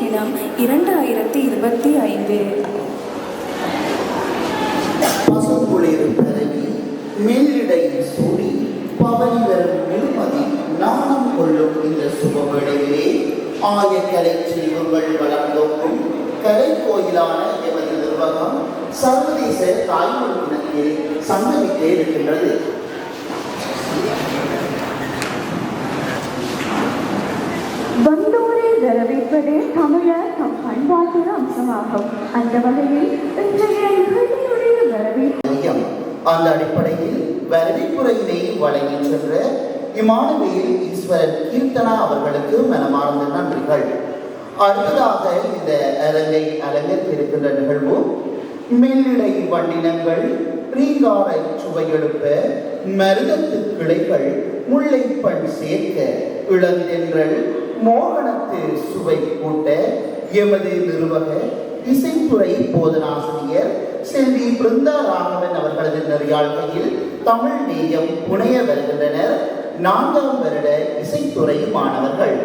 தினம் 2025. பசுங்குளிர் பரவி மேலிடையில் சூடி பவனி வரும் நிருமதி நாணம் கொள்ளும் இந்த சுபவேளையிலே ஆயக்கலை செல்வங்கள் வளர்ந்தோக்கும் கலை கோயிலான எமது நிர்வாகம் சர்வதேச தாய்மொழி தினத்தில் சங்கமித்தே இருக்கின்றது. வந்தோரை வரவேற்பது தமிழர் தம் பண்பாட்டு அம்சமாகும். அந்த வகையில் இன்றைய நிகழ்ச்சியுடைய வரவேற்பு அந்த அடிப்படையில் வரவேற்புரையினை வழங்கி சென்ற இமானுவேல் ஈஸ்வரன் கீர்த்தனா அவர்களுக்கு மனமார்ந்த நன்றிகள். அடுத்ததாக இந்த அரங்கை அலங்கரித்திருக்கின்ற நிகழ்வு மெல்லிடை வண்டினங்கள் ரீங்காரை சுவையெடுப்ப மருதத்து கிளைகள் முல்லைப்பண் சேர்க்க இளந்தென்றல் மோகனத்து சுவை கூட்ட எமது நிறுவக இசைத்துறை போதனாசிரியர் செல்வி பிருந்தா ராகவன் அவர்களது நெறியாழ்கையில் தமிழ் நேயம் புனைய வருகின்றனர் 4ஆம் வருட இசைத்துறை மாணவர்கள்.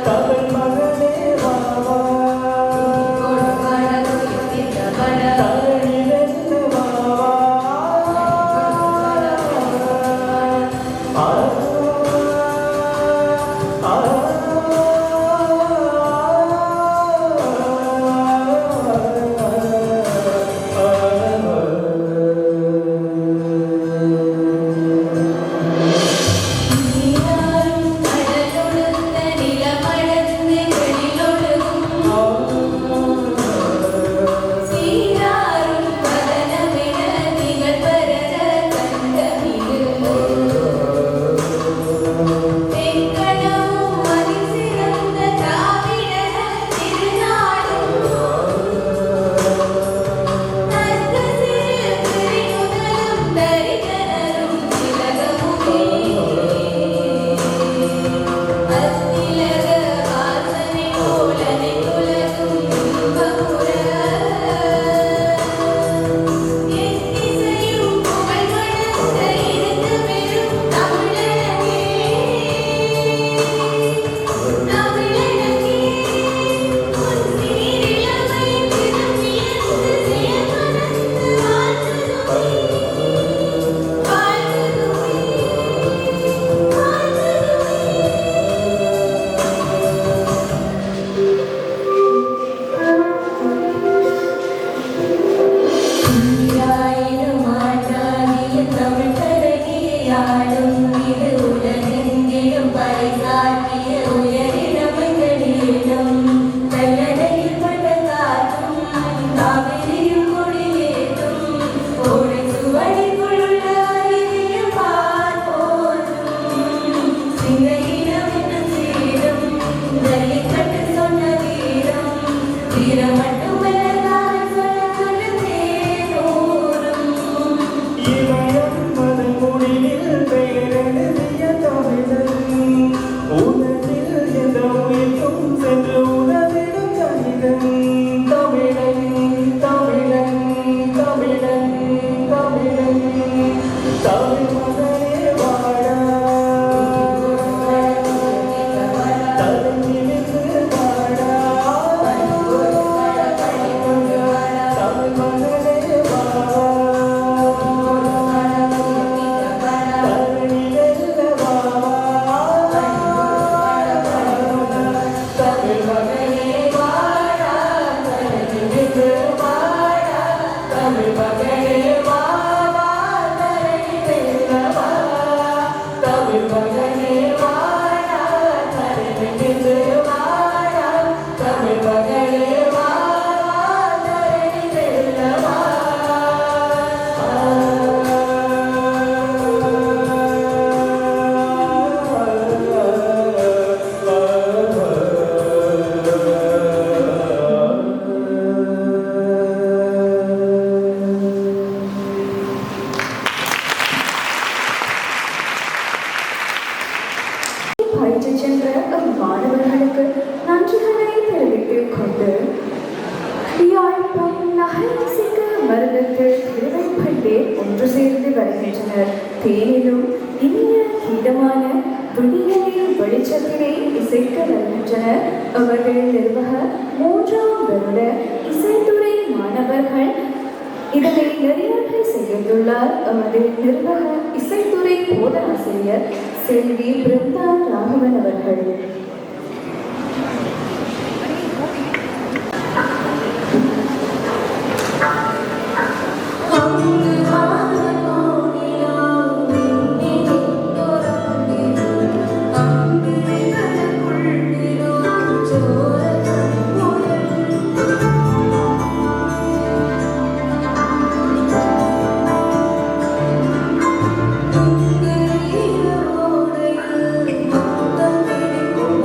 தமிழ் மகனே வா வா பயிற்சி சென்ற மாணவர்களுக்கு நன்றிகளை தெரிவித்துக் கொண்டு யாழ்ப்பாணம் நகரசிக்க மருந்தத்தில் திருவைப்பட்டே ஒன்று சேர்ந்து வருகின்றனர். தேனிலும் இனிய கீதமான துணிகளின் வெளிச்சத்தினை இசைக்க வருகின்றனர். அவர்கள் நிர்வாக 3ஆம் வருட இசைத்துறை மாணவர்கள் இதனை நெறியாற்றை செய்துள்ளார். நமது நிர்வாக இசைத்துறை போதனாசிரியர் செல்வி பிருந்தா ராகவன் அவர்கள். Thank you.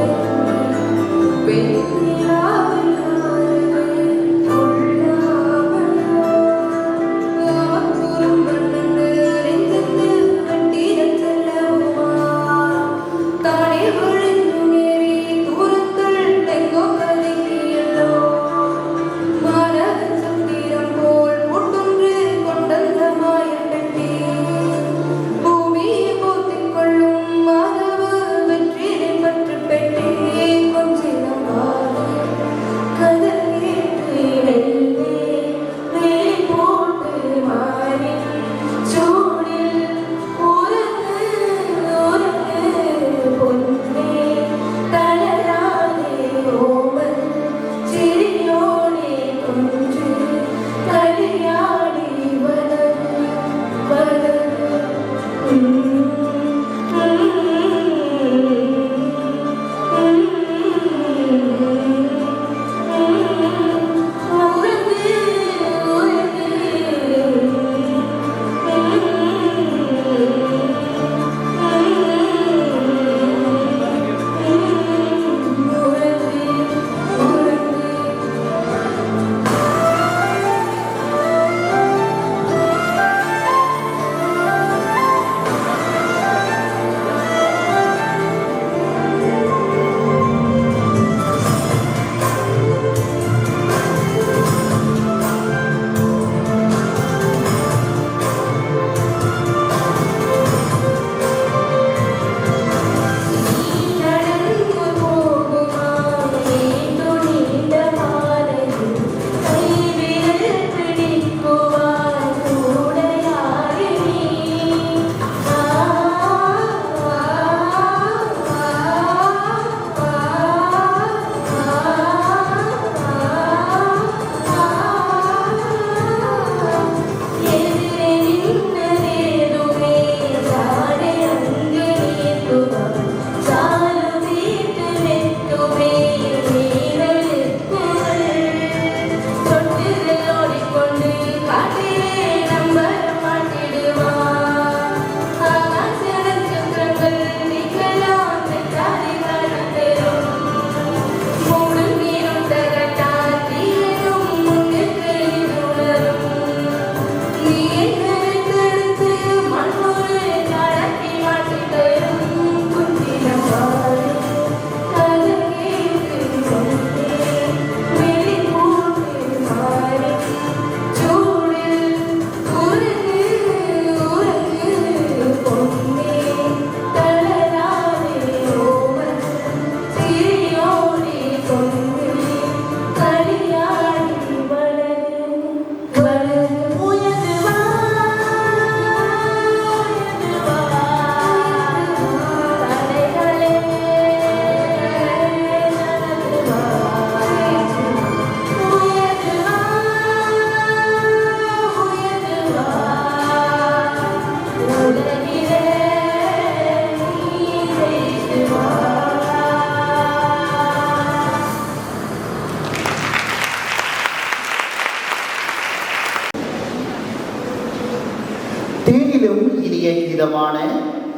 இனிய கீதமான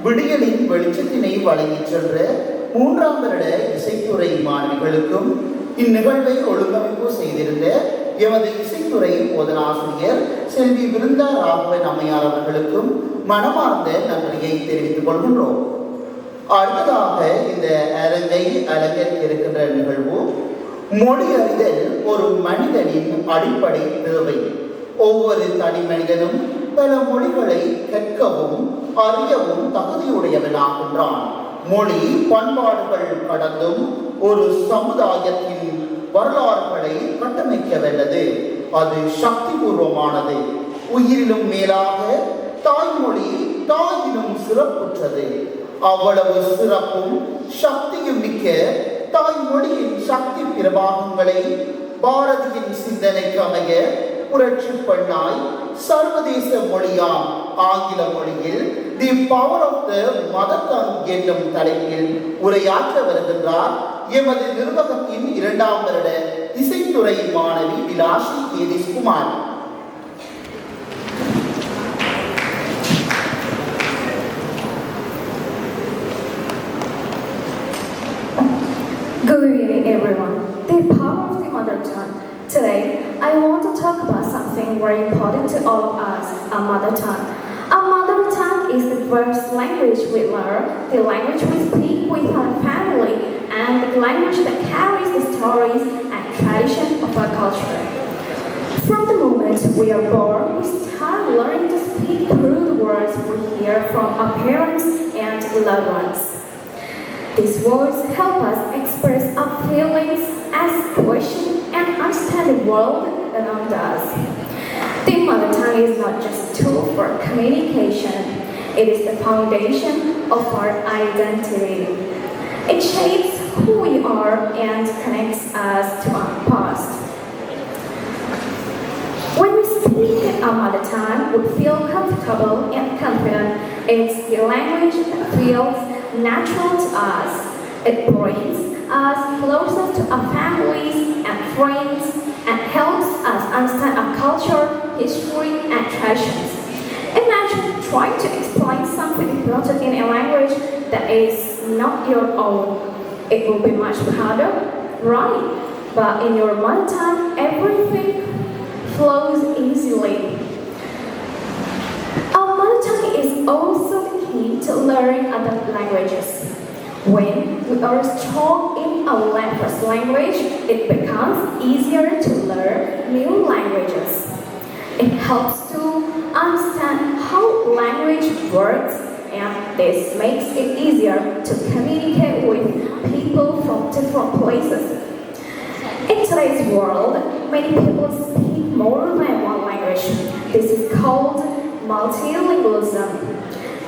விடியலின் வெளிச்சத்தினை வழங்கிச் சென்ற 3ஆம் வருட இசைத்துறை மாணவிகளுக்கும் இந்நிகழ்வை ஒழுங்கமைப்பு செய்திருந்த எமது இசைத்துறை போதனாசிரியர் செல்வி விருந்தா ராகவன் அம்மையார் அவர்களுக்கும் மனமார்ந்த நன்றியை தெரிவித்துக் கொள்கின்றோம். அடுத்ததாக இந்த அரங்கை அலங்கரிக்க இருக்கின்ற நிகழ்வு மொழி அறிதல் ஒரு மனிதனின் அடிப்படை தேவை. ஒவ்வொரு தனி மனிதனும் பல மொழிகளை கற்கவும் அறியவும் தகுதியுடையவனாகின்றான். மொழி பண்பாடுகள் கடந்தும் ஒரு சமுதாயத்தின் வரலாறுகளை கட்டமைக்க வல்லது. அது சக்தி பூர்வமானது. உயிரிலும் மேலாக தாய்மொழி தாயினும் சிறப்புற்றது. அவ்வளவு சிறப்பும் சக்தியும் மிக்க தாய்மொழியின் சக்தி பிரபாகங்களை பாரதியின் சிந்தனைக்கு அமைய புரட்சி பெண்ணாய் சர்வதேச மொழியாம் ஆங்கில மொழியில் the power of the mother tongue என்னும் தலைப்பில் உரையாற்ற வருகின்றார் எமது நிர்வாகத்தின் 2ஆம் வருட இசைத்துறை மாணவி விலாஷி கேதிஷ் Kumar. Good evening, everyone. The power of the mother tongue. Today, I want to talk about something very important to all of us, our mother tongue. Our mother tongue is the first language we learn, the language we speak with our family, and the language that carries the stories and tradition of our culture. From the moment we are born, we start learning to speak through the words we hear from our parents and loved ones. These words help us express our feelings, ask questions, and understand the world around us. The mother tongue is not just a tool for communication, it is the foundation of our identity. It shapes who we are and connects us to our past. When we speak our mother tongue, we feel comfortable and confident. It's the language that feels natural to us. It brings us closer to our families and friends and helps us understand our culture, history, and traditions. Imagine trying to explain something important in a language that is not your own. It will be much harder, right? But in your mother tongue, everything flows easily. Our mother tongue is also the key to learning other languages. When we are strong in our first language, it becomes easier to learn new languages. It helps to understand how language works, and this makes it easier to communicate with people from different places. In today's world, many people speak more than one language. This is called multilingualism.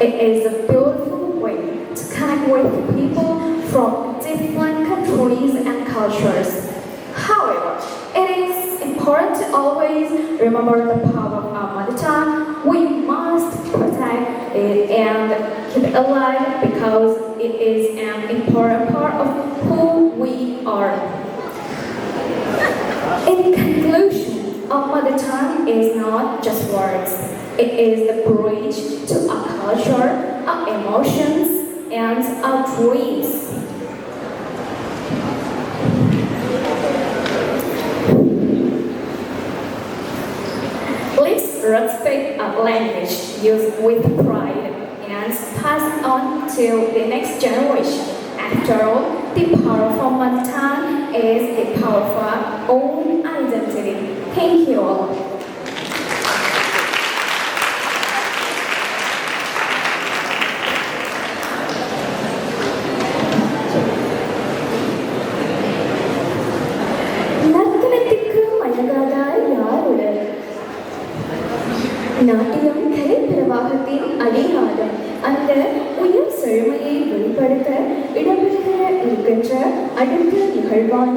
It is a beautiful way to connect with people from different countries and cultures. However, it is important to always remember the power of our mother tongue. We must protect it and keep it alive because it is an important part of who we are. In conclusion, our mother tongue is not just words. It is the bridge to our culture, our emotions, and our dreams. Let's respect our language, use it with pride, and pass it on to the next generation. After all, the power of our mother tongue is the power of our own identity. Thank you all. நாட்டியம் கலை பிரவாகத்தின் அடையாளம். அந்த உயர் செழுமையை வெளிப்படுத்த இடம்பெற இருக்கின்ற அடுத்த நிகழ்வான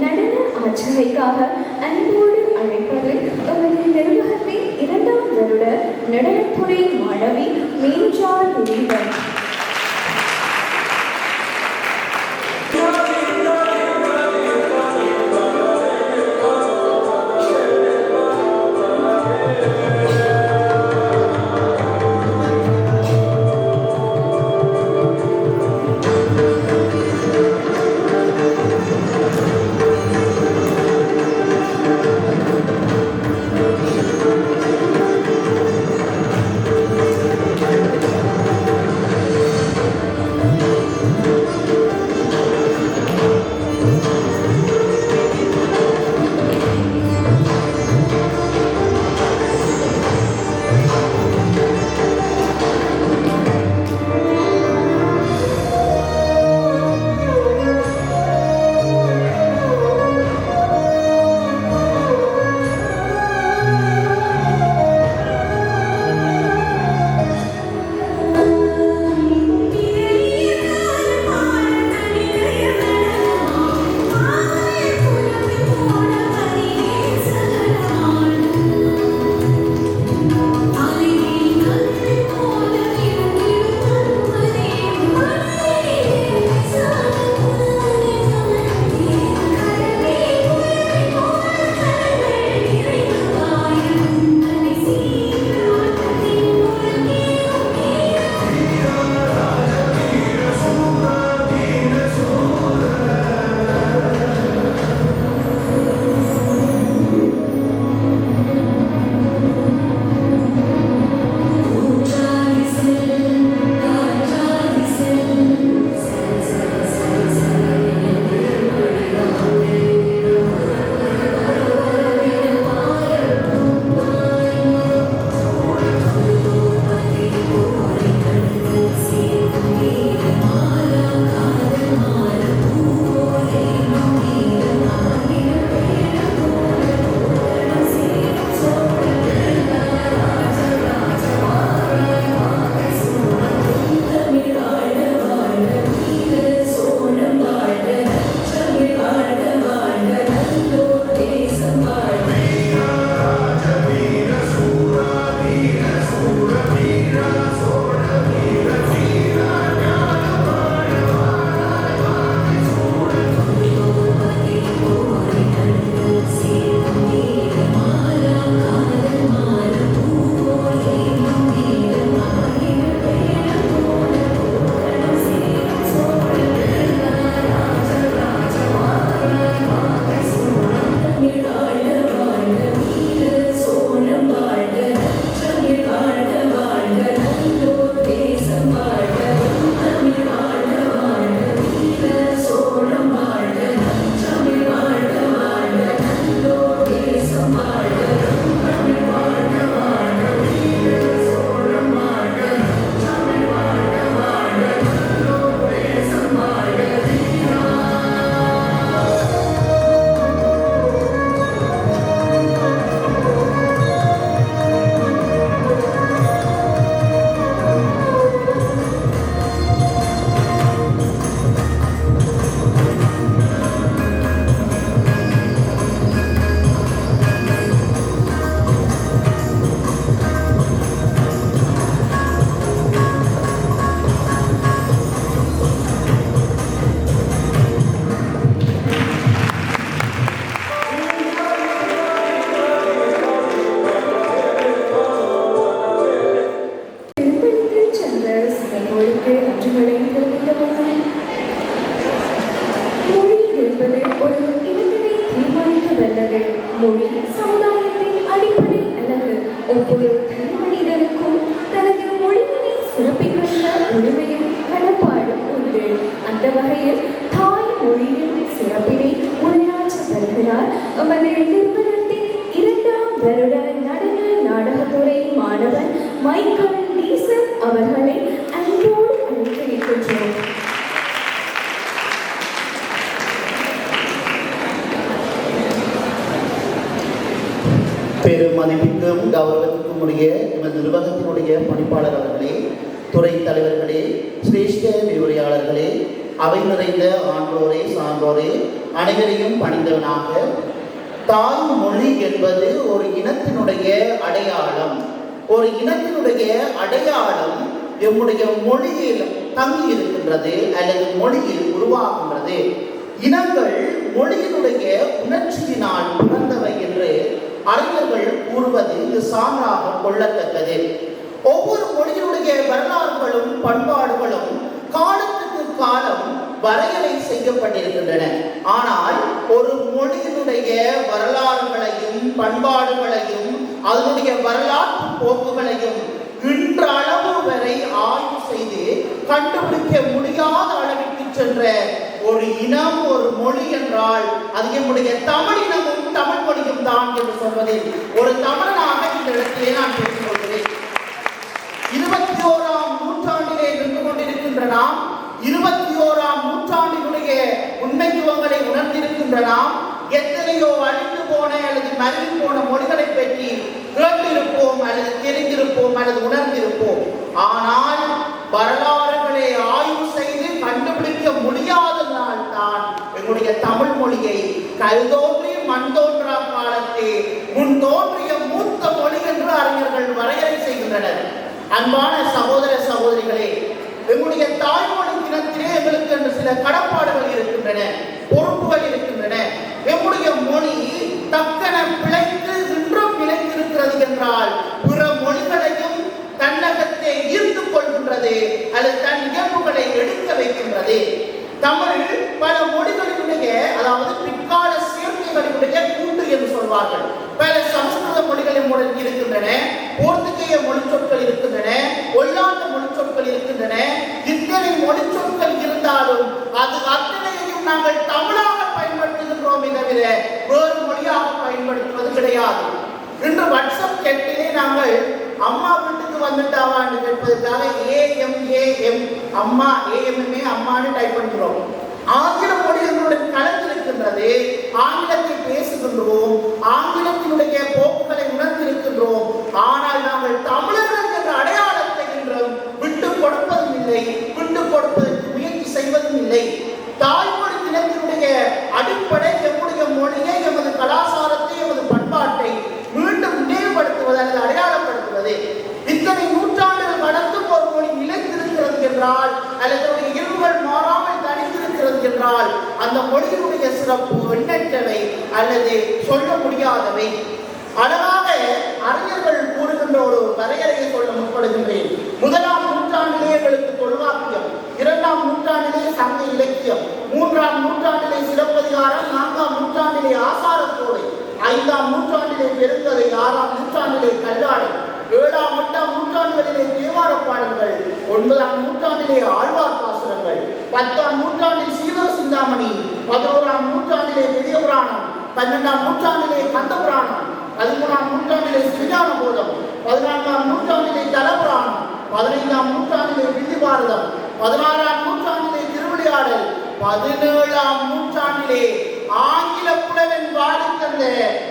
நடன ஆச்சரிக்காக அன்போடு அழைப்பது எமது நிர்வாகத்தின் 2ஆம் வருட நடனத்துறை மாணவி மேஜார் முனிவர். மொழி சமுதாயத்தின் அடிப்படை அழகு. ஒவ்வொரு தனிமனிதனுக்கும் தனது மொழியினை சிறப்பிக்கின்ற உரிமையும் கடப்பாடும் உண்டு. அந்த வகையில் தாய் மொழியின் சிறப்பினை உரையாற்ற வருகிறார் நமது நிறுவனத்தின் 2ஆம் வருட நடன நாடகத்துறை மாணவன் மைக்கேல் டீசன் அவர்களை அன்போடு அழைக்கின்றோம். பெருமதிப்பிற்கும் கௌரவத்திற்கும் உரிய எமது நிர்வாகத்தினுடைய பணிப்பாளர் அவர்களே, துறை தலைவர்களே, சிரேஷ்ட விரிவுரையாளர்களே, அவை நிறைந்த ஆன்றோரே சான்றோரே, அனைவரையும் பணிந்தவனாக, தாய் மொழி என்பது ஒரு இனத்தினுடைய அடையாளம். ஒரு இனத்தினுடைய அடையாளம் எம்முடைய மொழியில் தங்கி இருக்கின்றது அல்லது மொழியில் உருவாகின்றது. இனங்கள் மொழியினுடைய உணர்ச்சியினால் பிறந்தவை என்று அறிஞர்கள் கூறுவது இது சான்றாக கொள்ளத்தக்கது. ஒவ்வொரு மொழியினுடைய வரலாறுகளும் பண்பாடுகளும் காலத்துக்கு காலம் வரையறை செய்யப்பட்டிருக்கின்றன. ஆனால் ஒரு மொழியினுடைய வரலாறுகளையும் பண்பாடுகளையும் அதனுடைய வரலாற்று போக்குகளையும் இன்றளவு வரை ஆய்வு செய்து கண்டுபிடிக்க முடியாத அளவிற்கு சென்ற ஒரு இனம் ஒரு மொழி என்றால் அது நம்முடைய தமிழ் இனமும் தமிழ் மொழியும் தான் என்று சொல்வதில் ஒரு தமிழனாக இந்த இடத்திலே நான் பேசிக் கொள்கிறேன். 21ஆம் நூற்றாண்டிலே நின்று கொண்டிருக்கின்ற நாம் 21ஆம் நூற்றாண்டினுடைய உண்மைத்துவங்களை உணர்ந்திருக்கின்ற நாம் எத்தனையோ அழிந்து போன அல்லது மறைந்து போன மொழிகளை பற்றி கேட்டிருப்போம் அல்லது தெரிந்திருப்போம் அல்லது உணர்ந்திருப்போம். ஆனால் வரலாறுகளை ஆய்வு செய்து கண்டுபிடிக்க முடியாததால் தான் எங்களுடைய தமிழ் மொழியை கல்தோன்றி மண் தோன்றா காலத்தே முன் தோன்றிய மூத்த மொழி என்று அறிஞர்கள் வரையறை செய்கின்றனர். அன்பான சகோதர சகோதரிகளே, எங்களுடைய தாய்மொழி தினத்திலே எங்களுக்கு என்று சில கடப்பாடுகள் இருக்கின்றன, பொறுப்புகள் இருக்கின்றன. எங்களுடைய மொழி தக்கன பிழைத்து இன்றும் நிலைத்திருக்கிறது என்றால் பிற மொழிகளையும் தன்னகத்தை ஈர்த்து கொள்கின்றது அல்லது தன் இயல்புகளை எடுக்க வைக்கின்றது. தமிழ் பல மொழிகளினுடைய அதாவது பிற்கால சேர்க்கைகளினுடைய கூட்டு என்று சொல்வார்கள். பல சமஸ்கிருத மொழிகளின் மொழி இருக்கின்றன, போர்த்துகேய மொழி சொற்கள் இருக்கின்றன, ஒல்லாந்த மொழி சொற்கள் இருக்கின்றன. இத்தனை மொழி சொற்கள் இருந்தாலும் அது அத்தனையையும் நாங்கள் தமிழாக பயன்படுத்துகின்றோமே தவிர வேறு மொழியாக பயன்படுத்துவது கிடையாது. இன்று வாட்ஸ்அப் சேட்டிலே நாங்கள் அம்மா வீட்டுக்கு வந்துட்டாவா என்று கேட்பதற்காக AMAM அம்மா AMMA அம்மான்னு டைப் பண்ணுகிறோம். ஆங்கில மொழி எங்களுடன் கலந்திருக்கின்றது. ஆங்கிலத்தை பேசுகின்றோம், ஆங்கிலத்தினுடைய போக்குகளை உணர்ந்திருக்கின்றோம். ஆனால் நாங்கள் தமிழர்கள் என்ற அடையாளத்தை என்றும் விட்டுக் கொடுப்பதும் இல்லை, விட்டுக் கொடுப்பதற்கு முயற்சி செய்வதும் இல்லை. தாய்மொழி தினத்தினுடைய அடிப்படை எம்முடைய மொழியை, எமது கலாச்சாரத்தை, எமது பண்பாட்டை மீண்டும் நினைவுபடுத்துவது அல்லது அடையாளப்படுத்துவது. இத்தனை நூற்றாண்டுகள் கடந்தும் ஒரு மொழி நிலைத்திருக்கிறது என்றால் அல்லது இயல்புகள் மாறாமல் தனித்திருக்கிறது என்றால் அந்த மொழியினுடைய சிறப்பு எண்ணற்றவை அல்லது சொல்ல முடியாதவை. அழகாக அறிஞர்கள் கூறுகின்ற ஒரு வரையறையை சொல்ல முற்படுகின்றேன். 1ஆம் நூற்றாண்டிலே எங்களுக்கு தொல்காப்பியம், 2ஆம் நூற்றாண்டிலே சங்க இலக்கியம், 3ஆம் நூற்றாண்டிலே சிலப்பதிகாரம், 4ஆம் நூற்றாண்டிலே ஆசாரத்தோடை, 5ஆம் நூற்றாண்டிலே பெருங்கதை, 6ஆம் நூற்றாண்டிலே கல்லாடை, 7ஆம் 8ஆம் நூற்றாண்டுகளிலே தேவார பாடல்கள், 9ஆம் நூற்றாண்டிலே ஆழ்வார் பாசுரங்கள், 10ஆம் நூற்றாண்டில் சீவக சிந்தாமணி, 11ஆம் நூற்றாண்டிலே பெரிய புராணம், 12ஆம் நூற்றாண்டிலே கந்த புராணம், 14ஆம் நூற்றாண்டிலே தலபுராணம், 15ஆம் நூற்றாண்டிலே வில்லி பாரதம், 16ஆம் நூற்றாண்டிலே திருவிளையாடல், 17ஆம் நூற்றாண்டிலே ஆங்கில புலவன் வாழி தந்த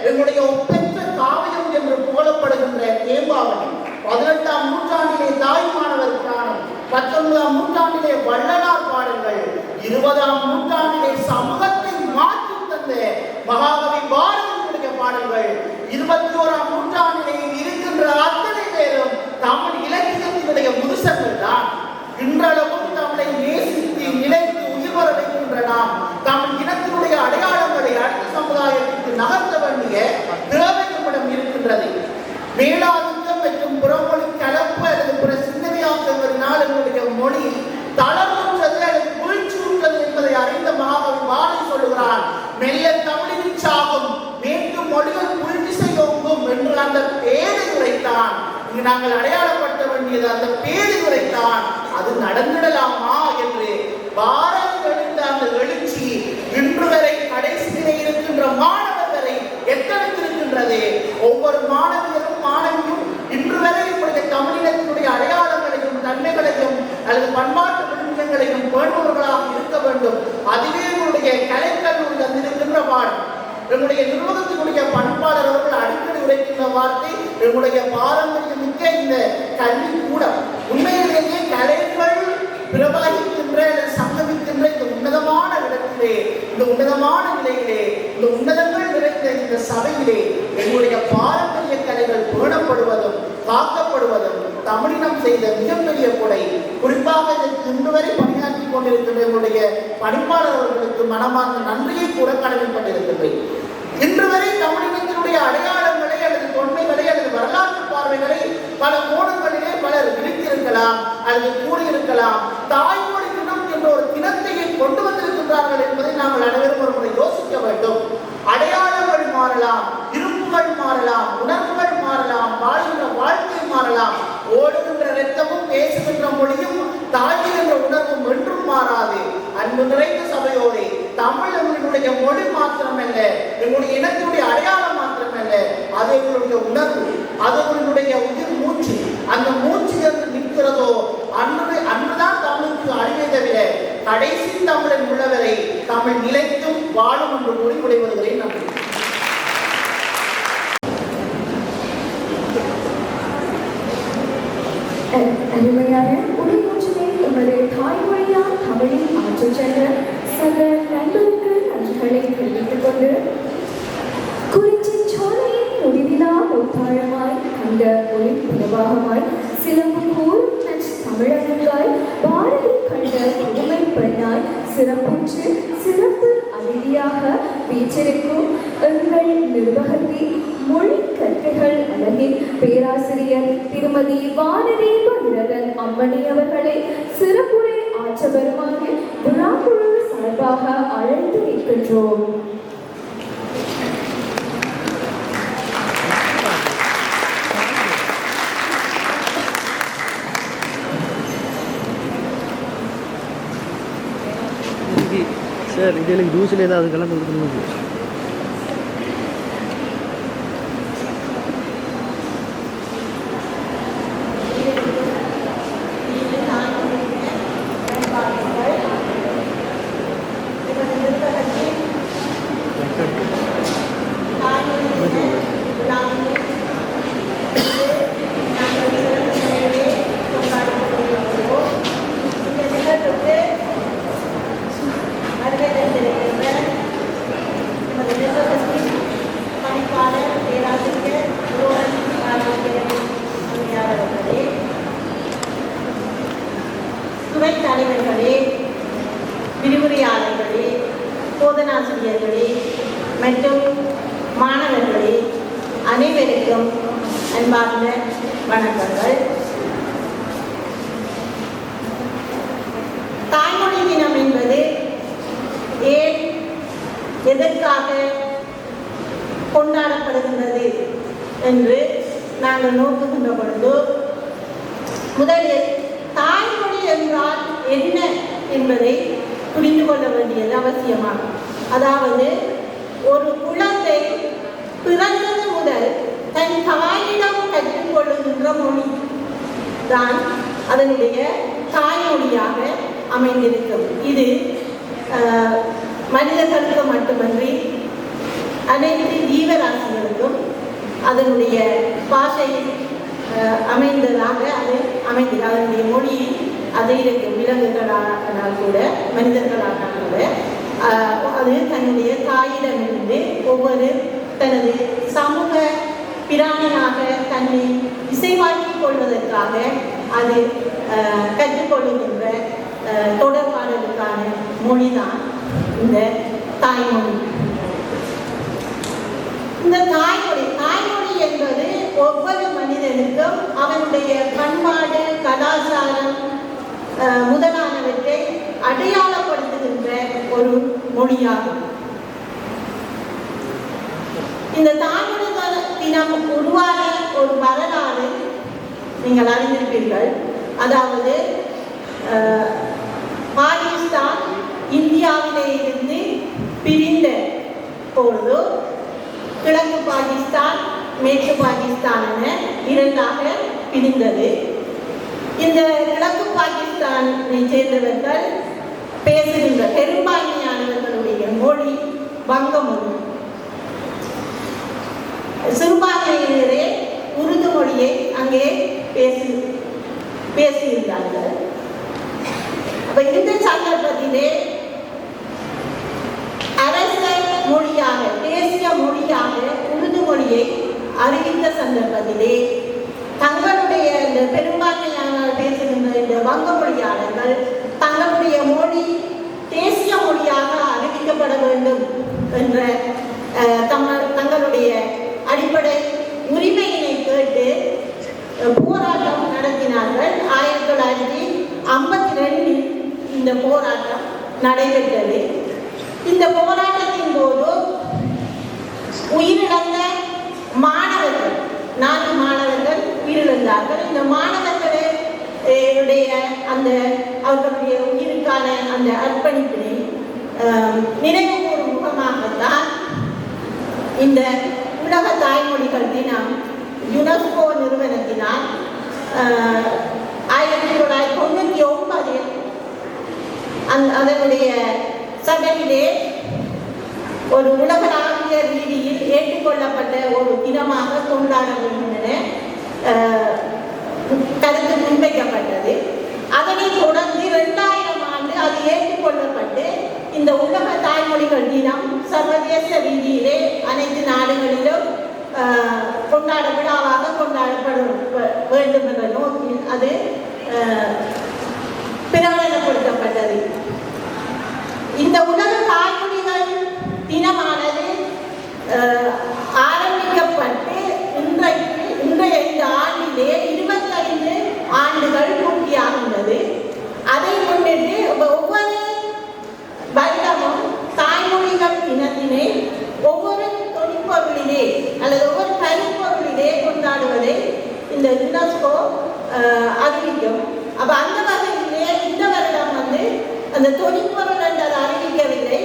எங்களுடைய ஒப்பற்ற காவியம் என்று புகழப்படுகின்ற தேம்பாவணி, 18ஆம் நூற்றாண்டிலே தாய்மானவர் புராணம், 19ஆம் நூற்றாண்டிலே வள்ளலார் பாடல்கள், 20ஆம் நூற்றாண்டிலே சமூகத்தை மாற்றி தந்த மகாகவி பாரதியுடைய பாடல்கள், 21ஆம் நூற்றாண்டிலே இருக்கின்ற அத்தனை பேரும் தமிழ் இலக்கியத்தினுடைய முதுசங்கள் தான். இன்றளவும் தமிழை நேசித்து நிலைத்து உயிர் வர வைக்கின்ற நாம் தமிழ் இனத்தினுடைய அடையாளங்களை அடுத்த சமுதாயத்திற்கு நகர்த்த வேண்டிய தேவை நம்மிடம் இருக்கின்றது. மேலாதிக்கம் மற்றும் புறமொழி கலப்பு அல்லது பிற சிந்தனையாக்குவதனால் எங்களுடைய மொழி தளர்வுற்றது அல்லது வீழ்ச்சியுற்றது என்பதை அறிந்த மகாகவி பாரதி சொல்லுகிறான், மெல்ல தமிழின் சாகும் மேற்கு மொழிகள் புல்விசை ஓங்கும் என்று அந்த பேரை உரைத்தான். இங்கு நாங்கள் அடையாளப்படுத்த வேண்டியது அந்த பேரை உரைத்தான். அது நடந்திடலாமா என்று பாரதி எழுந்த அந்த எழுச்சி இன்று வரை கடைசியிலே இருக்கின்ற மாணவர்களை எத்தனைத்திருக்கின்றது. ஒவ்வொரு மாணவியரும் மாணவியும் இன்று வரை நம்முடைய தமிழினத்தினுடைய அடையாளங்களையும் தன்மைகளையும் அல்லது பண்பாட்டு விழுமியங்களையும் பேணுபவர்களாக இருக்க வேண்டும். அதுவே நம்முடைய கலைக்கல்லூரி தந்திருக்கின்ற பாடம். நம்முடைய நிறுவனத்தினுடைய பண்பாளர் அவர்கள் அடிக்கடி உரைக்கின்ற வார்த்தை, நம்முடைய பாரம்பரியம் மிக்க இந்த கல்வி கூடம் உண்மையிலேயே கலைகள் பிரபாகிக்கின்ற சங்கமிக்கின்ற இந்த உன்னதமான இடத்திலே, இந்த உன்னதமான நிலையிலே, இந்த உன்னதங்கள் நிறைந்த இந்த சபையிலே எங்களுடைய பாரம்பரிய கலைகள் பேணப்படுவதும் காக்கப்படுவதும் தமிழினம் செய்த மிகப்பெரிய கொடை. குறிப்பாக இன்று வரை பணியாற்றி கொண்டிருக்கின்ற எங்களுடைய பணிப்பாளர் அவர்களுக்கு மனமார்ந்த நன்றியை கூட கடமைப்பட்டிருக்கின்றேன். இன்று வரை தமிழினத்தினுடைய அடையாளங்களை அல்லது தொன்மைகளை அல்லது வரலாற்று பார்வைகளை பல கோணங்களிலே பலர் விரித்திருக்கலாம் அல்லது கூறியிருக்கலாம். தாய்மொழி தினம் என்ற ஒரு தினத்தையே கொண்டு வந்திருக்கின்றார்கள் என்பதை நாங்கள் அனைவரும் ஒரு முறை யோசிக்க வேண்டும். அடையாளங்கள் மாறலாம், இருப்புகள் மாறலாம், உணர்வுகள் மாறலாம், வாழ்கின்ற வாழ்க்கை மாறலாம். ஓடுகின்ற இரத்தமும் பேசுகின்ற மொழியும் தாய்கின்ற உணர்வும் என்றும் மாறாது. அன்பு நிறைந்த சபையோடு தமிழ் எங்களுடைய மொழி மாத்திரமல்ல, எங்களுடைய இனத்தினுடைய அடையாளம் மாத்திரமல்ல, அது எங்களுடைய உணர்வு, அது எங்களுடைய உயிர் மூச்சு. அந்த மூச்சு என்று நிற்கிறதோ அன்றுதான் தமிழுக்கு அழிவை தவிர கடைசி தமிழன் உள்ளவரை தமிழ் நிலைத்தும் வாழும் என்று முடிவுடைவதை நன்றி. அருமையான உரையாற்றினை எமது தாய்மொழியால் தமிழில் ஆற்றச் சென்ற சக நண்பருக்கு நன்றிகளை தெரிவித்துக் கொண்டு குறிச்சி சோலையின் முடிவிலா ஒத்தாழமாய் அந்த ஒளி பிரவாகமாய் சிலம்பு கூறும் தமிழகங்காய் பாரதி கண்ட புதுமை பெண்ணாய் சிறப்புற்று சிறப்பு அதிதியாக வீற்றிருக்கும் எங்கள் நிர்வாகத்தின் மொழி கற்கைகள் அழகின் பேராசிரியர் திருமதி வானதி பகிரதன் அம்மணி அவர்களை சிறப்புரை ஆற்ற வருமாறு விழாக்குழு சார்பாக அழைத்து நிற்கின்றோம். சார் இது எனக்கு ஜூஸில் ஏதாவது கலந்து கொடுக்கணும். துறை தலைவர்களே, விரிவுரையாளர்களே, போதனாசிரியர்களே மற்றும் மாணவர்களே அனைவருக்கும் அன்பார்ந்த வணக்கங்கள். தாய்மொழி தினம் என்பது ஏன் எதற்காக கொண்டாடப்படுகின்றது என்று நாங்கள் நோக்குகின்ற பொழுது முதலில் தாய்மொழி என்றால் என்ன என்பதை புரிந்து கொள்ள வேண்டியது அவசியமாகும். அதாவது ஒரு குழந்தை பிறந்தது முதல் தன் தாயிடம் கற்றுக்கொள்ளுகின்ற மொழி தான் அதனுடைய தாய்மொழியாக அமைந்திருக்கும். இது மனிதர்களுக்கு மட்டுமன்றி அனைத்து ஜீவராசிகளுக்கும் அதனுடைய பாஷை அமைந்ததாக அது அமைந்தது. அதனுடைய மொழி அது இருக்கும். விலங்குகளானால் கூட மனிதர்களானால் கூட அது தன்னுடைய தாயிடமிருந்து ஒவ்வொரு தனது சமூக பிராணியாக தன்னை இசைவாக்கிக் கொள்வதற்காக அது கற்றுக்கொள்ளுகின்ற தொடர்பாடலுக்கான மொழிதான் இந்த தாய்மொழி. இந்த தாய்மொழி என்பது ஒவ்வொரு மனிதனுக்கும் அவனுடைய பண்பாடு, கலாச்சாரம் முதலானவற்றை அடையாளப்படுத்துகின்ற ஒரு மொழியாகும். இந்த தாய்மொழி தினம் உருவான ஒரு வரலாறு நீங்கள் அறிந்திருப்பீர்கள். அதாவது பாகிஸ்தான் இந்தியாவிலே இருந்து பிரிந்த பொழுது கிழக்கு பாகிஸ்தான், மேற்கு பாகிஸ்தான் என இரண்டாக பிரிந்தது. இந்த கிழக்கு பாகிஸ்தானை சேர்ந்தவர்கள் பேசுகின்ற பெரும்பான்மையானவர்களுடைய மொழி வங்க மொழி. சிறுபான்மையினரே உருது மொழியை அங்கே பேசியிருந்தார்கள். அப்ப இந்த சந்தர்ப்பத்திலே அரச மொழியாக, தேசிய மொழியாக உருது மொழியை அறிவித்த சந்தர்ப்பத்திலே தங்களுடைய இந்த பெரும்பான்மையான பேசுகின்ற இந்த வங்க மொழியாளர்கள் தங்களுடைய மொழி தேசிய மொழியாக அறிவிக்கப்பட வேண்டும் என்ற தங்களுடைய அடிப்படை உரிமையினை கேட்டு போராட்டம் நடத்தினார்கள். 1952 இந்த போராட்டம் நடைபெற்றது. இந்த போராட்டத்தின் போது உயிரிழந்த மாணவர்கள் 4 மாணவர்கள் உயிரிழந்தார்கள். இந்த மாணவர்களுடைய அந்த அவர்களுடைய உயிருக்கான அந்த அர்ப்பணிப்பினை நினைவு கூறும் முகமாகத்தான் இந்த உலக தாய்மொழிகள் தினம் யுனெஸ்கோ நிறுவனத்தினால் 1999 அதனுடைய சபையிலே ஒரு உலகளாவிய ரீதியில் ஏற்றுக்கொள்ளப்பட்ட ஒரு தினமாக கொண்டாட வேண்டும் என கருத்து முன்வைக்கப்பட்டது. அதனைத் தொடர்ந்து 2000 ஆண்டு அது ஏற்றுக்கொள்ளப்பட்டு இந்த உலக தாய்மொழிகள் தினம் சர்வதேச ரீதியிலே அனைத்து நாடுகளிலும் விழாவாக கொண்டாடப்பட வேண்டும் என்ற நோக்கில் அது பிரகடனப்படுத்தப்பட்டது. இந்த உலக தாய்மொழிகள் தினமானது ஆரம்பிக்கப்பட்டு இன்றைய இந்த ஆண்டிலே 25 ஆண்டுகள் பூர்த்தியாகின்றது. அதை முன்னிட்டு ஒவ்வொரு வருடமும் தாய்மொழிகள் தினத்தினை ஒவ்வொரு தொழிற்பொருளிலே அல்லது ஒவ்வொரு கருப்பொருளிலே கொண்டாடுவதை இந்த யுனெஸ்கோ அறிவிக்கும். அப்ப அந்த வகையிலே இந்த வருடம் அந்த தொழிற்பொருள் என்றது அறிவிக்கவில்லை,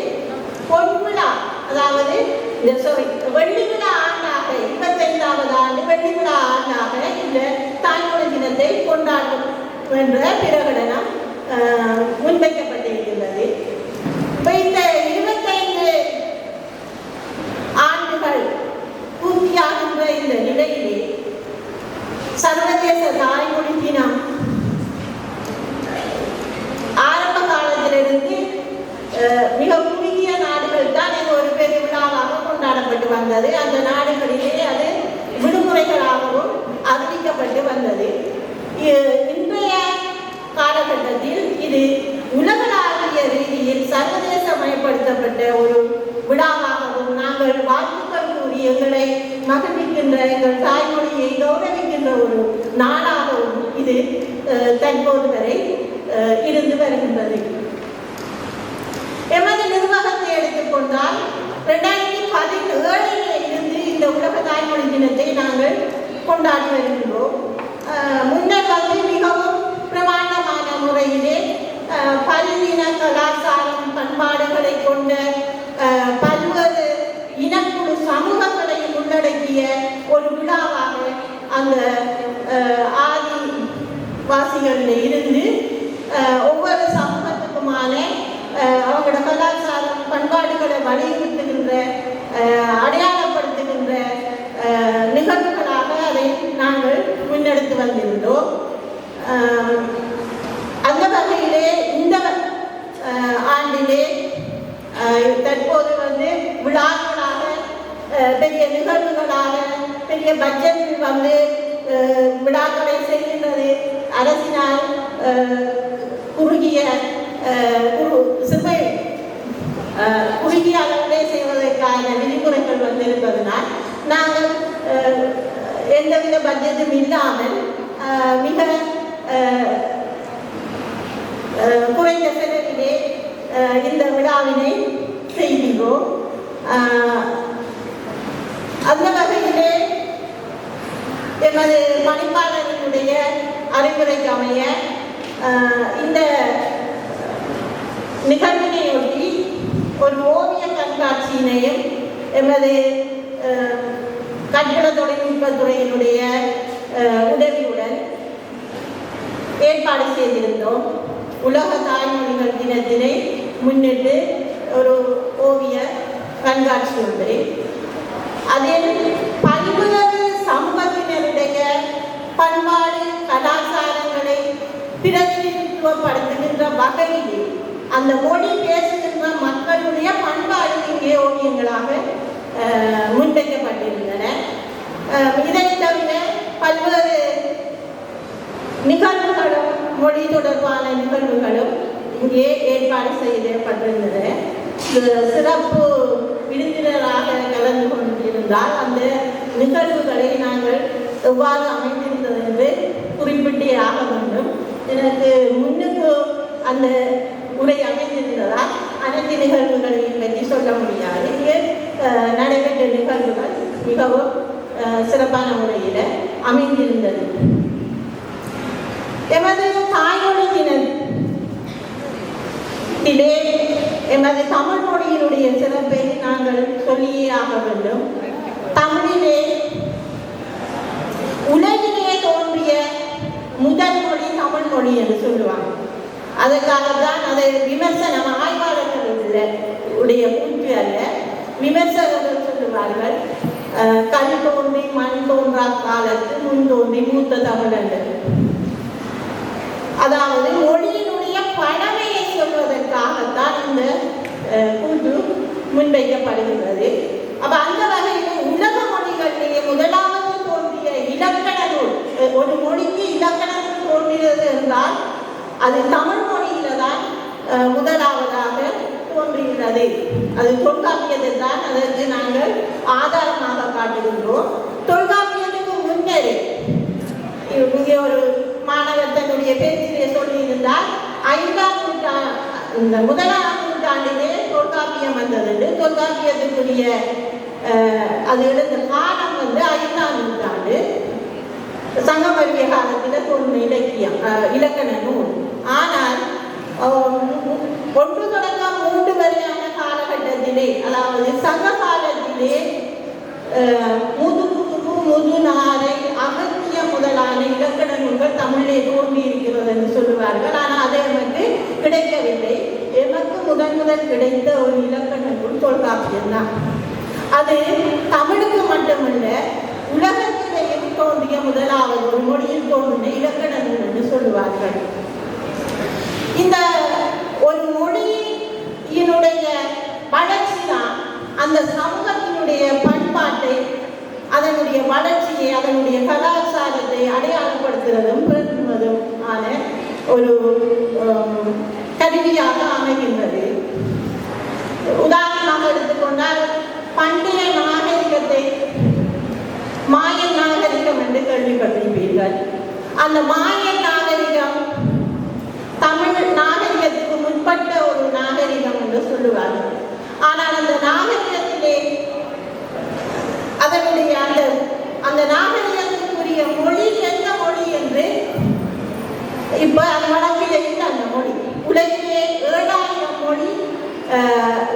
பொன்விழா, அதாவது வெள்ளி விழா ஆண்டாக 25வது ஆண்டு வெள்ளி விழா ஆண்டாக இந்த தாய்மொழி தினத்தை கொண்டாடும் என்ற பிரகடனம் முன்வைக்கப்பட்டிருக்கிறது. இந்த 25 ஆண்டுகள் பூர்த்தியாகின்ற இந்த நிலையிலே சர்வதேச தாய்மொழி தினம் ஆரம்ப காலத்திலிருந்து மிக குறுகிய நாடுகள் தான் இது ஒரு பெரிய விழாவாக கொண்டாடப்பட்டு வந்தது. அந்த நாடுகளிலே அது விடுமுறைகளாகவும் அறிவிக்கப்பட்டு வந்தது. இன்றைய காலகட்டத்தில் இது உலகளாவிய ரீதியில் சர்வதேசமயப்படுத்தப்பட்ட ஒரு விழாவாகவும் நாங்கள் வாழ்த்துக்கள் கூறி எங்களை மகிழ்விக்கின்ற எங்கள் தாய்மொழியை கௌரவிக்கின்ற ஒரு நாளாகவும் இது தற்போது வரை இருந்து வருகின்றது. எமது நிர்வாகத்தை எடுத்துக்கொண்டால் 2017 இருந்து இந்த உலக தாய்மொழி தினத்தை நாங்கள் கொண்டாடி வருகின்றோம். முன்னர் மிகவும் பிரமாண்டமான முறையிலே பல்லின கலாச்சாரம் பண்பாடுகளை கொண்ட பல்வேறு இனக்குழு சமூகங்களையும் உள்ளடக்கிய ஒரு விழாவாக அந்த ஆதிவாசிகளில் இருந்து ஒவ்வொரு சமூகத்துக்குமான அவங்களோட கலாச்சாரம் பண்பாடுகளை வலியுறுத்துகின்ற அடையாளப்படுத்துகின்ற நிகழ்வுகளாக அதை நாங்கள் முன்னெடுத்து வந்திருந்தோம். அந்த வகையிலே இந்த ஆண்டிலே தற்போது விழாக்களாக பெரிய நிகழ்வுகளாக பெரிய பட்ஜெட்டில் விழாக்களை செய்கின்றது அரசினால் குறுகிய அளவிலே செய்வதற்கான விதிமுறைகள் வந்திருப்பதனால் நாங்கள் எந்தவித பட்ஜெட்டும் இல்லாமல் மிக குறைந்த செலவிலே இந்த விழாவினை செய்கின்றோம். அந்த வகையிலே எமது பணிப்பாளர்களுடைய அறிவுரைக்கு அமைய இந்த நிகழ்வினையொட்டி ஒரு ஓவிய கண்காட்சியினையும் எமது கட்டிட தொழில்நுட்பத்துறையினுடைய உதவியுடன் ஏற்பாடு செய்திருந்தோம். உலக தாய்மொழிகள் தினத்தினை முன்னிட்டு ஒரு ஓவிய கண்காட்சி ஒன்று. அதில் பல்வேறு சமூகத்தினருடைய பண்பாடு கலாச்சாரங்களை பிரதிநிதித்துவப்படுத்துகின்ற வகையில் அந்த மொழி பேசுகின்ற மக்களுடைய பண்பாடு இங்கே ஓவியங்களாக முன்வைக்கப்பட்டிருந்தன. இதை தவிர பல்வேறு நிகழ்வுகளும் மொழி தொடர்பான நிகழ்வுகளும் இங்கே ஏற்பாடு செய்யப்பட்டிருந்தது. சிறப்பு விருந்தினராக கலந்து கொண்டிருந்தால் அந்த நிகழ்வுகளை நாங்கள் எவ்வாறு அமைந்திருந்தது என்று குறிப்பிட்டே ஆக வேண்டும். எனக்கு முன்னுக்கு அந்த உரை அமைந்திருந்ததால் அனைத்து நிகழ்வுகளையும் பற்றி சொல்ல முடியாது. இங்கே நடைபெற்ற நிகழ்வுகள் மிகவும் சிறப்பான முறையில் அமைந்திருந்தது. எமது தாய்மொழி தினத்திலே எமது தமிழ் மொழியினுடைய சிறப்பை நாங்கள் சொல்லியே ஆக வேண்டும். தமிழிலே உலகிலே தோன்றிய முதல் மொழி தமிழ் மொழி என்று சொல்லுவாங்க. அதற்காகத்தான் அதை விமர்சனம் ஆய்வாளர்களுடைய கூற்று அல்ல, விமர்சகர்கள் சொல்லுவார்கள். கல் தோன்றி மண் தோன்றா காலத்து முன் தோன்றி மூத்த தமிழ் என்று. அதாவது மொழியினுடைய பழமையை சொல்வதற்காகத்தான் இந்த கூற்று முன்வைக்கப்படுகிறது. அப்ப அந்த வகையில் உலக மொழிகளிலேயே முதலாவது தோன்றிய இலக்கண நூல், ஒரு மொழிக்கு இலக்கண நூல் தோன்றியது என்றால் அது தமிழ் மொழியில தான் முதலாவதாக தோன்றுகிறது. அது தொல்காப்பியத்தை தான் அதற்கு நாங்கள் ஆதாரமாக காட்டுகின்றோம். தொல்காப்பியத்துக்கு முன்னரே இங்கே ஒரு மாணவர் தன்னுடைய பேச்சிலே சொல்லியிருந்தால் 5ஆம் நூற்றாண்டு முதலாம் நூற்றாண்டிலே தொல்காப்பியம் வந்தது. தொல்காப்பியத்துக்குரிய அது எழுந்த காலம் 5ஆம் நூற்றாண்டு. சங்கமரிய காலத்தில் தோன்றிய இலக்கியம் இலக்கண நூல். ஆனால் 1 தொடக்கம் 3 வரையான காலகட்டத்திலே, அதாவது சங்க காலத்திலே முதுநாரை அகத்திய முதலான இலக்கண நூல்கள் தமிழிலே தோன்றி இருக்கிறது என்று சொல்லுவார்கள். ஆனால் அது எமக்கு கிடைக்கவில்லை. எமக்கு முதல் கிடைத்த ஒரு இலக்கண நூல் தொல்காப்பியம் தான். அது தமிழுக்கு மட்டுமல்ல, உலகத்திலேயும் தோன்றிய முதலாவது ஒரு மொழியில் தோன்றிய இலக்கண நூல் என்று சொல்லுவார்கள். இந்த ஒரு மொழியினுடைய வளர்ச்சி தான் அந்த சமூகத்தினுடைய பண்பாட்டை, அதனுடைய வளர்ச்சியை, அதனுடைய கலாச்சாரத்தை அடையாளப்படுத்துவதும் பெறுவதும் ஆன ஒரு கருவியாக அமைகின்றது. உதாரணமாக எடுத்துக்கொண்டால் பண்டைய நாகரிகத்தை மாயன் நாகரிகம் என்று கேள்விப்பட்டிருப்பீர்கள். அந்த மாயன் நாகரிகம் தமிழ் நாகரிகத்துக்கு முற்பட்ட ஒரு நாகரிகம் என்று சொல்லுவார்கள். ஆனால் அந்த நாகரிகத்திலே அதனுடைய அந்த நாகரிகத்திற்குரிய மொழி எந்த மொழி என்று இப்ப அது வழக்கிலே இல்லை. அந்த மொழி உலகிலே 7000 மொழி,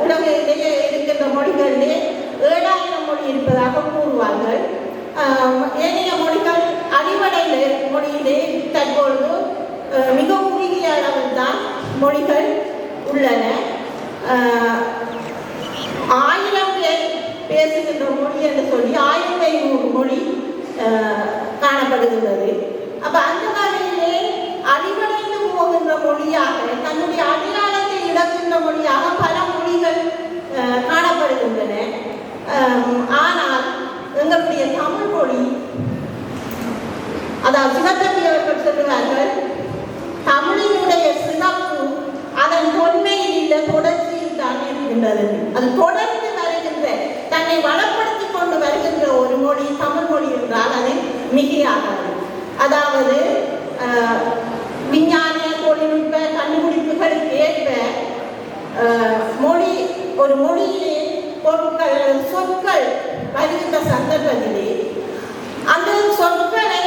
உலகிலேயே இருக்கின்ற மொழிகளிலே 7000 மொழி இருப்பதாக கூறுவார்கள். ஏனைய மொழிகள் தான் மொழிகள் உள்ளன. 1000 பேர் பேசுகின்ற மொழி என்று சொல்லி 1500 மொழி காணப்படுகின்றது. அப்போ அந்த வகையிலே அடிவடைந்து போகின்ற மொழியாக, தன்னுடைய அடையாளத்தை இழக்கின்ற மொழியாக பல மொழிகள் காணப்படுகின்றன. ஆனால் எங்களுடைய தமிழ் மொழி, அதாவது சிவத்தம்பி அவர்கள் சொல்லுவார்கள், தமிழினுடைய சிறப்பு அதன் தொன்மையில் இல்லை, தொடர்ச்சியில் தான் இருக்கின்றது. அது தொடர்ந்து வருகின்ற, தன்னை வளப்படுத்திக் கொண்டு வருகின்ற ஒரு மொழி தமிழ் மொழி என்றால் அது மிகையாகாது. அதாவது விஞ்ஞான தொழில்நுட்ப கண்டுபிடிப்புகளுக்கு ஏற்ப மொழி, ஒரு மொழியிலே பொருட்கள், சொற்கள் வருகின்ற சந்தர்ப்பத்திலே அந்த சொற்களை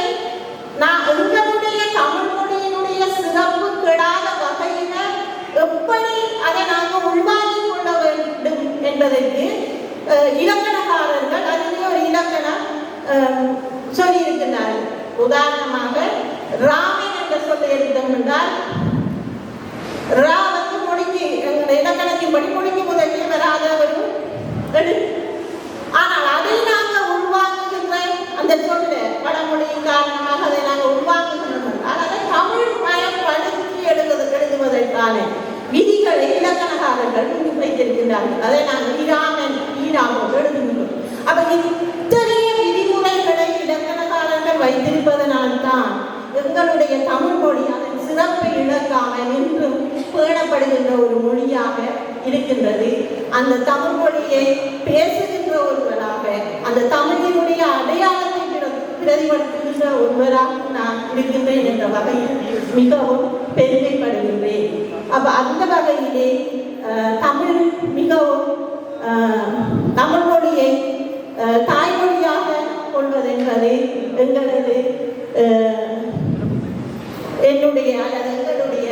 எங்களுடைய தமிழ் மொழியினுடைய சிறப்பு கெடாத வகையில எப்படி அதை நாங்கள் உள்வாங்கிக் கொள்ள வேண்டும் என்பதற்கு இலக்கணக்காரர்கள் அதிலே ஒரு இலக்கணம் சொல்லியிருக்கிறார்கள். உதாரணமாக ராமன் என்ற சொல்லை எடுத்தோம் என்றால், ரா வந்து மொழிக்கு இலக்கணத்தின்படி மொழிக்கு முதலே வராத ஒரு எழுத்து. ஆனால் அதை நாங்கள் உள்வாங்குகின்ற அந்த சொல்ல வடமொழியின் காரணமாக அதை நாங்கள் உள்வாங்குகின்றோம் என்றால் அதை தமிழ் மயப்படுத்தி எழுதுவதற்கான விதிகளை இலக்கணக்காரர்கள் வைத்திருக்கின்றார்கள். அதை நாங்கள் ஈராமோடு எழுதுகின்றோம். அப்ப இத்தகைய விதிமுறைகளை இலக்கணக்காரர்கள் வைத்திருப்பதனால்தான் எங்களுடைய தமிழ் மொழி அதன் சிறப்பை இழக்காமல் இன்றும் பேணப்படுகின்ற ஒரு மொழியாக இருக்கின்றது. அந்த தமிழ் மொழியை பேசுகின்ற ஒருவராக, அந்த தமிழினுடைய அடையாளத்தை பிரதிபலிக்கின்ற ஒருவராக நான் இருக்கின்றேன் என்ற வகையில் மிகவும் பெருமைப்படுகின்றேன். அப்ப அந்த வகையிலே தமிழ் மிகவும் தமிழ் மொழியை தாய்மொழியாக கொள்வதென்பது எங்களது என்னுடைய அல்லது எங்களுடைய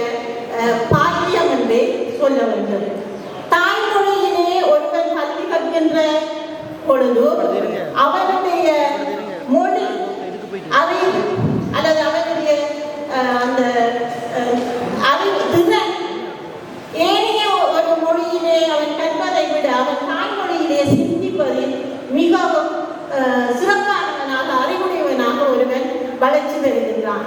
பாக்கியம் என்றே சொல்ல வேண்டும். தாய்மொழியிலே ஒருவன் கல்வி கற்கின்ற பொழுது அவனுடைய மொழி அறிவு அல்லது அவனுடைய அந்த அறிவு திறன் ஏனைய ஒரு மொழியிலே அவன் கற்பதை விட அவன் தாய்மொழியிலே சிந்திப்பதில் மிகவும் சிறப்பானவனாக, அறிவுடையவனாக ஒருவன் வளர்ச்சி பெறுகின்றான்.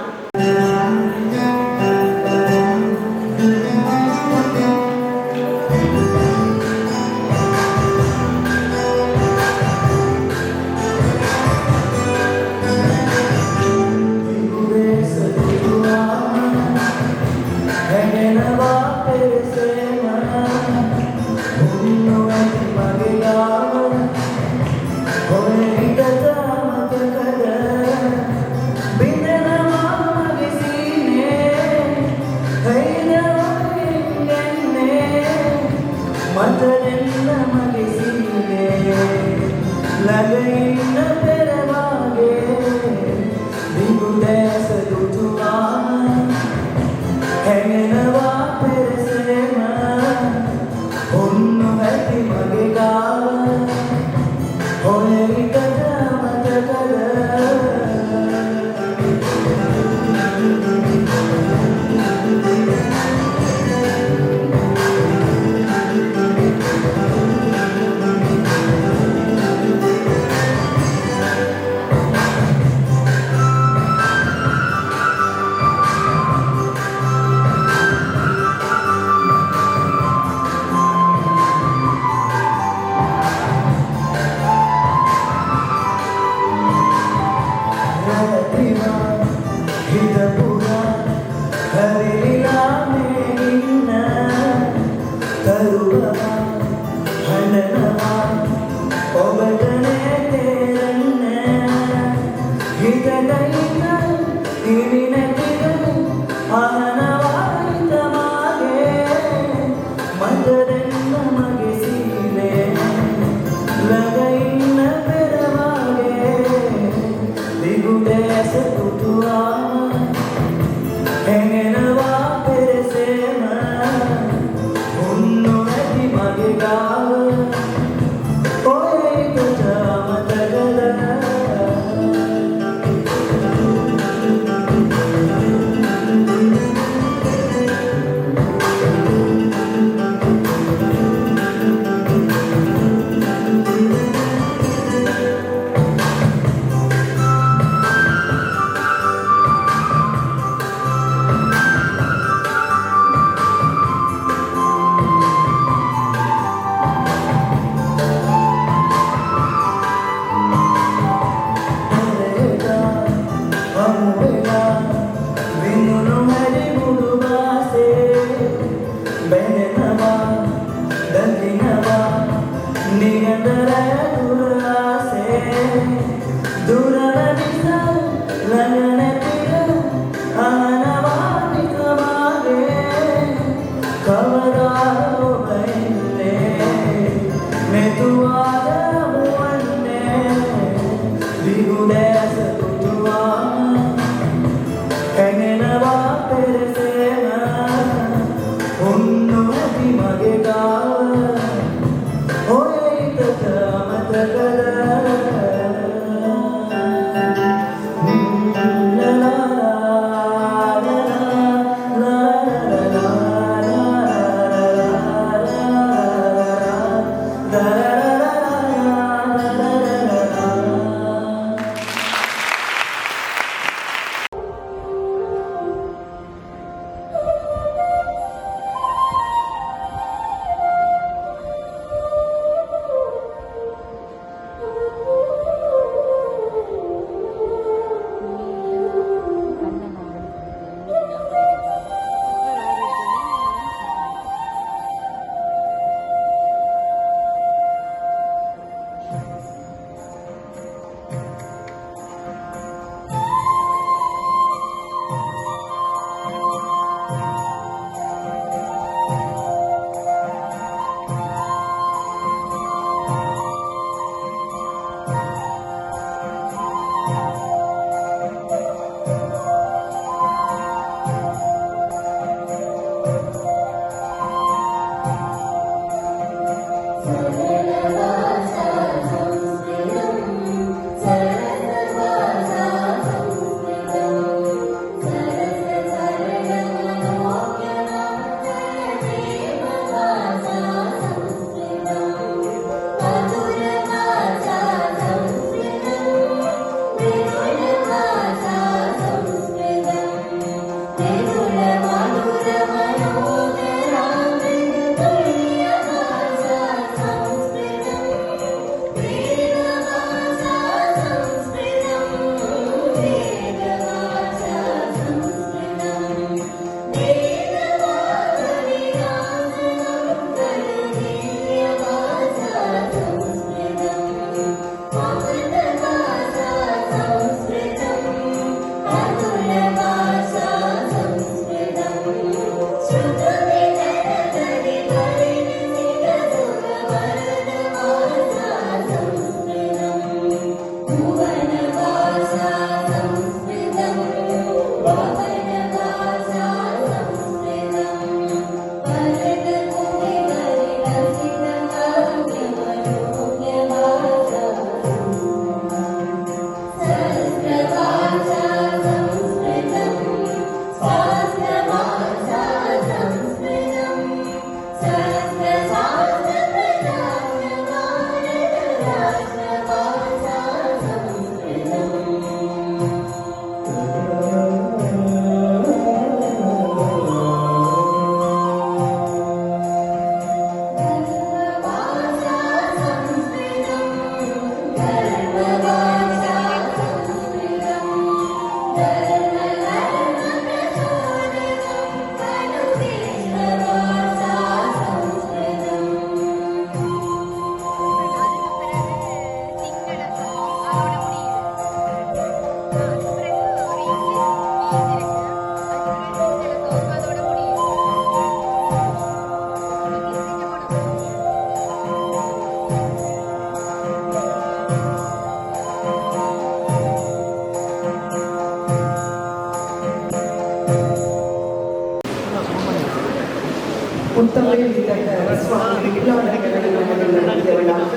முத்தமிழ் வித்தக சுவாமி விபுலானந்தவர்கள் நடத்தியவளாக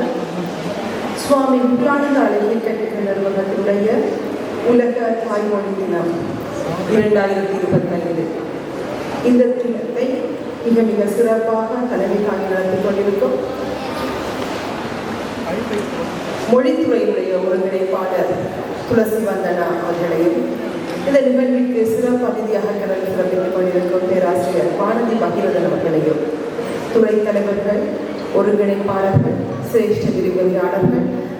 சுவாமி விபுலானந்த அழகிய கற்க நிறுவனத்தினுடைய உலக தாய்மொழி தினம் 2025 இந்த தினத்தை மிக மிக சிறப்பாக தலைமை தாங்கி நடத்தி கொண்டிருக்கும் மொழித்துறையினுடைய ஒருங்கிணைப்பாளர் துளசி வந்தனா அவர்களையும் இந்த நிகழ்விற்கு சிறப்பு அதிதியாக கடந்து சிறப்பித்துக் கொண்டிருக்கும் பேராசிரியர் வானதி பகீரதன் அவர்களையும் துறை தலைவர்கள் ஒருங்கிணைப்பாளர்கள் சிரேஷ்ட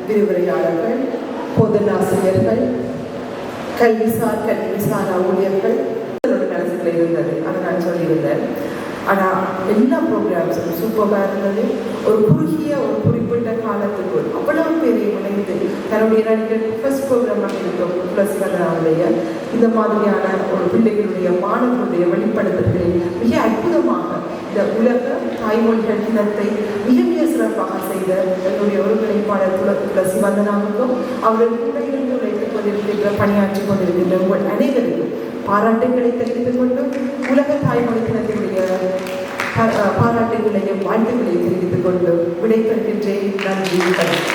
விரிவுரையாளர்கள் பொதுநாசிரியர்கள் கல்விசார் ஊழியர்கள் அரசுல இருந்தது அதை நான் சொல்லியிருந்தேன். ஆனால் எல்லா ப்ரோக்ராம்ஸும் சூப்பராக இருந்தது. ஒரு குறுகிய ஒரு குறிப்பிட்ட காலத்துக்குள் அவ்வளவு பேரை இணைந்து தன்னுடைய நடிகர் ஃபர்ஸ்ட் ப்ரோக்ராமாக இருக்கும் ப்ளஸ் கனடாவுடைய இந்த மாதிரியான ஒரு பிள்ளைகளுடைய மாணவர்களுடைய வெளிப்படுத்துதலை மிக அற்புதமாக இந்த உலக தாய்மொழிகள் தினத்தை மிக மிக சிறப்பாக செய்த என்னுடைய ஒருங்கிணைப்பாளர் துளசி வந்தனாவுக்கும் அவர்கள் கூட இருந்து உழைத்துக் கொண்டிருக்கின்ற பணியாற்றி கொண்டிருக்கின்ற உங்கள் அனைவருக்கும் பாராட்டுகளை தெரிவித்துக் கொண்டு உலக தாய்மொழி தினத்தினுடைய பாராட்டுகளையும் வாழ்த்துக்களையும் தெரிவித்துக் கொண்டு விடைபெறுகின்றேன். நன்றி.